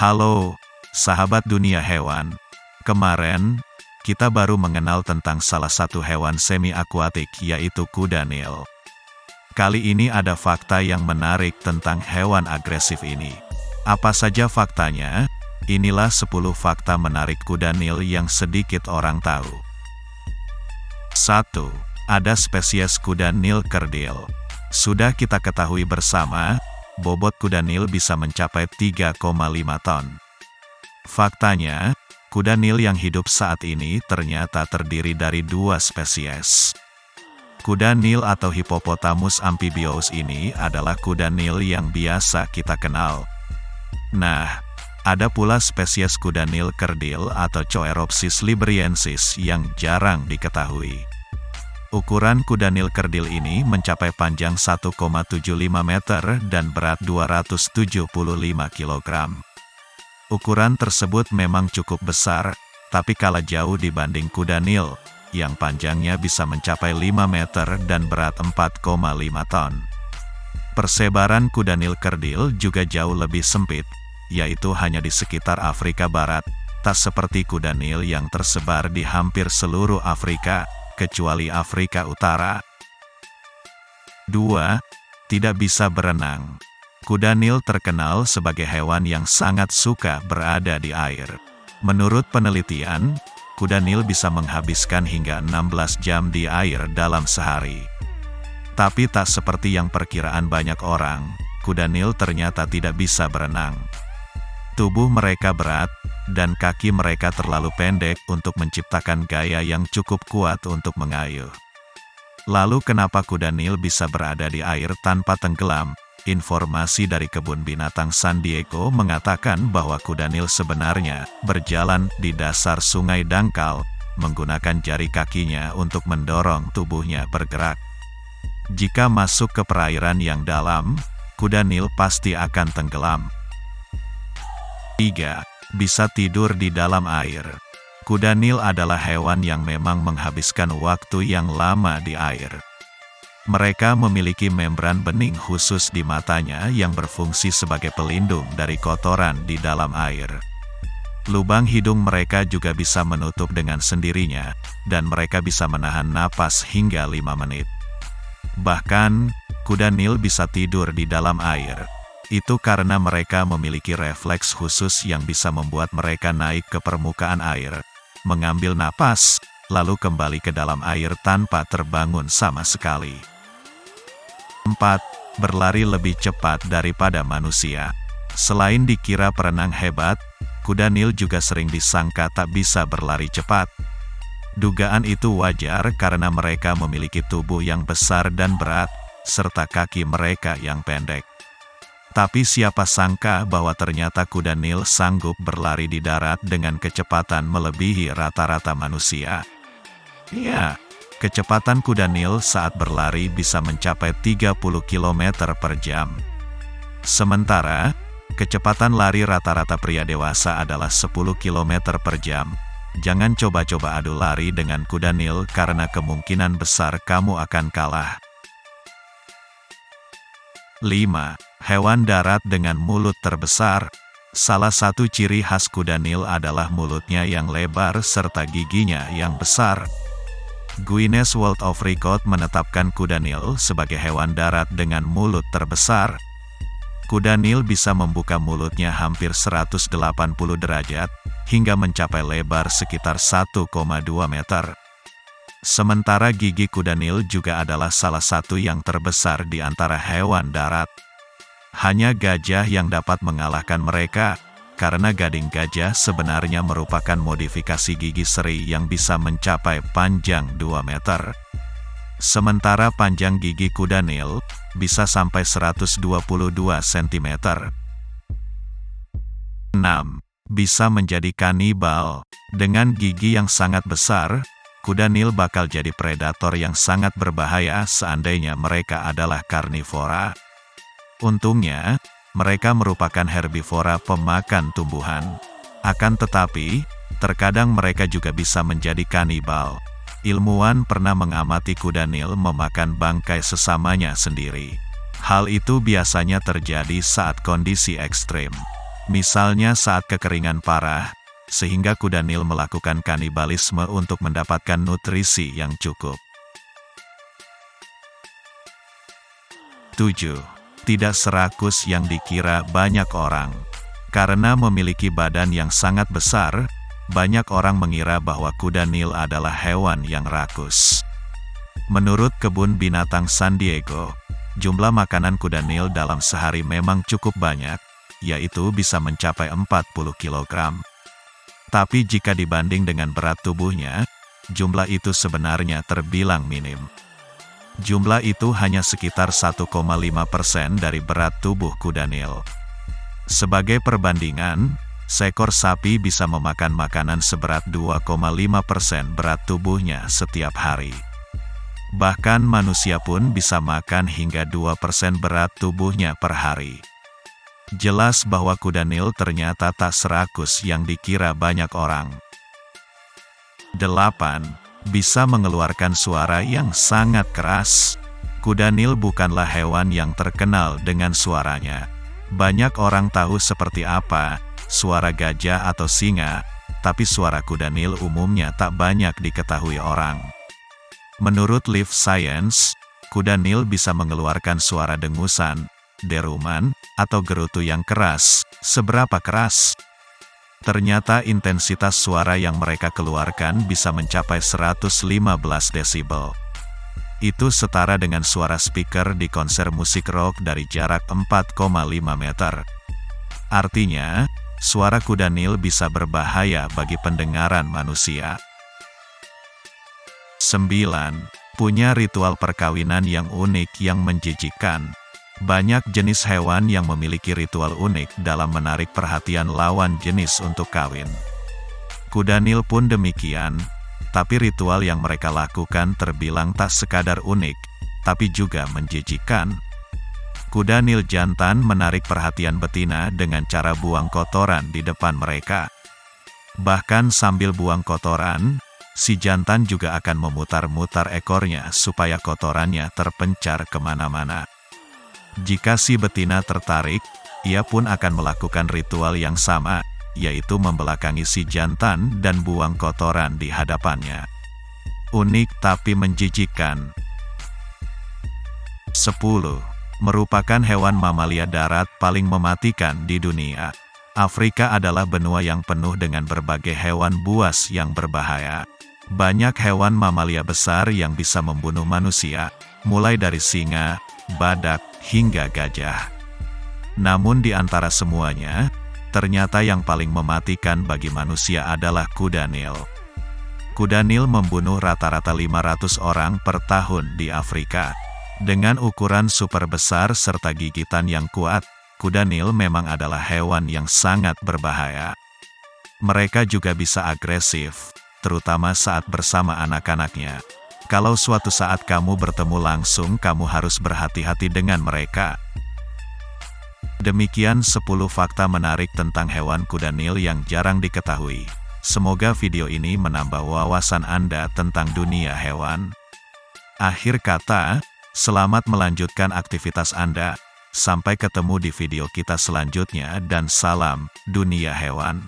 Halo, sahabat dunia hewan. Kemarin, kita baru mengenal tentang salah satu hewan semi-akuatik yaitu kuda Nil. Kali ini ada fakta yang menarik tentang hewan agresif ini. Apa saja faktanya? Inilah 10 fakta menarik kuda Nil yang sedikit orang tahu. 1. Ada spesies kuda Nil kerdil. Sudah kita ketahui bersama, bobot kuda Nil bisa mencapai 3,5 ton. Faktanya, kuda Nil yang hidup saat ini ternyata terdiri dari 2 spesies. Kuda Nil atau Hippopotamus amphibius ini adalah kuda Nil yang biasa kita kenal. Nah, ada pula spesies kuda Nil kerdil atau Choeropsis libriensis yang jarang diketahui. Ukuran kuda Nil kerdil ini mencapai panjang 1,75 meter dan berat 275 kg. Ukuran tersebut memang cukup besar, tapi kalah jauh dibanding kuda Nil, yang panjangnya bisa mencapai 5 meter dan berat 4,5 ton. Persebaran kuda Nil kerdil juga jauh lebih sempit, yaitu hanya di sekitar Afrika Barat, tak seperti kuda Nil yang tersebar di hampir seluruh Afrika, kecuali Afrika Utara. 2. Tidak bisa berenang. Kuda Nil terkenal sebagai hewan yang sangat suka berada di air. Menurut penelitian, kuda Nil bisa menghabiskan hingga 16 jam di air dalam sehari. Tapi tak seperti yang perkiraan banyak orang, kuda Nil ternyata tidak bisa berenang. Tubuh mereka berat, dan kaki mereka terlalu pendek untuk menciptakan gaya yang cukup kuat untuk mengayuh. Lalu kenapa kuda Nil bisa berada di air tanpa tenggelam? Informasi dari Kebun Binatang San Diego mengatakan bahwa kuda Nil sebenarnya berjalan di dasar sungai dangkal, menggunakan jari kakinya untuk mendorong tubuhnya bergerak. Jika masuk ke perairan yang dalam, kuda Nil pasti akan tenggelam. 3. Bisa tidur di dalam air. Kuda Nil adalah hewan yang memang menghabiskan waktu yang lama di air. Mereka memiliki membran bening khusus di matanya yang berfungsi sebagai pelindung dari kotoran di dalam air. Lubang hidung mereka juga bisa menutup dengan sendirinya, dan mereka bisa menahan napas hingga 5 menit. Bahkan, kuda Nil bisa tidur di dalam air. Itu karena mereka memiliki refleks khusus yang bisa membuat mereka naik ke permukaan air, mengambil napas, lalu kembali ke dalam air tanpa terbangun sama sekali. 4. Berlari lebih cepat daripada manusia. Selain dikira perenang hebat, kuda Nil juga sering disangka tak bisa berlari cepat. Dugaan itu wajar karena mereka memiliki tubuh yang besar dan berat, serta kaki mereka yang pendek. Tapi siapa sangka bahwa ternyata kuda Nil sanggup berlari di darat dengan kecepatan melebihi rata-rata manusia. Ya, kecepatan kuda Nil saat berlari bisa mencapai 30 km per jam. Sementara, kecepatan lari rata-rata pria dewasa adalah 10 km per jam. Jangan coba-coba adu lari dengan kuda Nil karena kemungkinan besar kamu akan kalah. 5. Hewan darat dengan mulut terbesar. Salah satu ciri khas kuda Nil adalah mulutnya yang lebar serta giginya yang besar. Guinness World of Record menetapkan kuda Nil sebagai hewan darat dengan mulut terbesar. Kuda Nil bisa membuka mulutnya hampir 180 derajat, hingga mencapai lebar sekitar 1,2 meter. Sementara gigi kuda Nil juga adalah salah satu yang terbesar di antara hewan darat. Hanya gajah yang dapat mengalahkan mereka, karena gading gajah sebenarnya merupakan modifikasi gigi seri yang bisa mencapai panjang 2 meter. Sementara panjang gigi kuda Nil bisa sampai 122 cm. 6. Bisa menjadi kanibal. Dengan gigi yang sangat besar, kuda Nil bakal jadi predator yang sangat berbahaya seandainya mereka adalah karnivora. Untungnya, mereka merupakan herbivora pemakan tumbuhan. Akan tetapi, terkadang mereka juga bisa menjadi kanibal. Ilmuwan pernah mengamati kuda Nil memakan bangkai sesamanya sendiri. Hal itu biasanya terjadi saat kondisi ekstrim. Misalnya saat kekeringan parah, sehingga kuda Nil melakukan kanibalisme untuk mendapatkan nutrisi yang cukup. 7. Tidak serakus yang dikira banyak orang. Karena memiliki badan yang sangat besar, banyak orang mengira bahwa kuda Nil adalah hewan yang rakus. Menurut Kebun Binatang San Diego, jumlah makanan kuda Nil dalam sehari memang cukup banyak, yaitu bisa mencapai 40 kg. Tapi jika dibanding dengan berat tubuhnya, jumlah itu sebenarnya terbilang minim. Jumlah itu hanya sekitar 1,5% dari berat tubuh kuda Nil. Sebagai perbandingan, seekor sapi bisa memakan makanan seberat 2,5% berat tubuhnya setiap hari. Bahkan manusia pun bisa makan hingga 2% berat tubuhnya per hari. Jelas bahwa kuda Nil ternyata tak serakus yang dikira banyak orang. 8. Bisa mengeluarkan suara yang sangat keras. Kuda Nil bukanlah hewan yang terkenal dengan suaranya. Banyak orang tahu seperti apa suara gajah atau singa, tapi suara kuda Nil umumnya tak banyak diketahui orang. Menurut Live Science, kuda Nil bisa mengeluarkan suara dengusan, deruman, atau gerutu yang keras. Seberapa keras? Ternyata intensitas suara yang mereka keluarkan bisa mencapai 115 desibel. Itu setara dengan suara speaker di konser musik rock dari jarak 4,5 meter. Artinya, suara kuda Nil bisa berbahaya bagi pendengaran manusia. 9. Punya ritual perkawinan yang unik yang menjijikkan. Banyak jenis hewan yang memiliki ritual unik dalam menarik perhatian lawan jenis untuk kawin. Kuda Nil pun demikian, tapi ritual yang mereka lakukan terbilang tak sekadar unik, tapi juga menjijikkan. Kuda Nil jantan menarik perhatian betina dengan cara buang kotoran di depan mereka. Bahkan sambil buang kotoran, si jantan juga akan memutar-mutar ekornya supaya kotorannya terpencar kemana-mana. Jika si betina tertarik, ia pun akan melakukan ritual yang sama, yaitu membelakangi si jantan dan buang kotoran di hadapannya. Unik tapi menjijikkan. 10. Merupakan hewan mamalia darat paling mematikan di dunia. Afrika adalah benua yang penuh dengan berbagai hewan buas yang berbahaya. Banyak hewan mamalia besar yang bisa membunuh manusia, mulai dari singa, badak, hingga gajah. Namun di antara semuanya, ternyata yang paling mematikan bagi manusia adalah kuda Nil. Kuda Nil membunuh rata-rata 500 orang per tahun di Afrika. Dengan ukuran super besar serta gigitan yang kuat, kuda Nil memang adalah hewan yang sangat berbahaya. Mereka juga bisa agresif, terutama saat bersama anak-anaknya. Kalau suatu saat kamu bertemu langsung, kamu harus berhati-hati dengan mereka. Demikian 10 fakta menarik tentang hewan kuda Nil yang jarang diketahui. Semoga video ini menambah wawasan Anda tentang dunia hewan. Akhir kata, selamat melanjutkan aktivitas Anda. Sampai ketemu di video kita selanjutnya dan salam dunia hewan.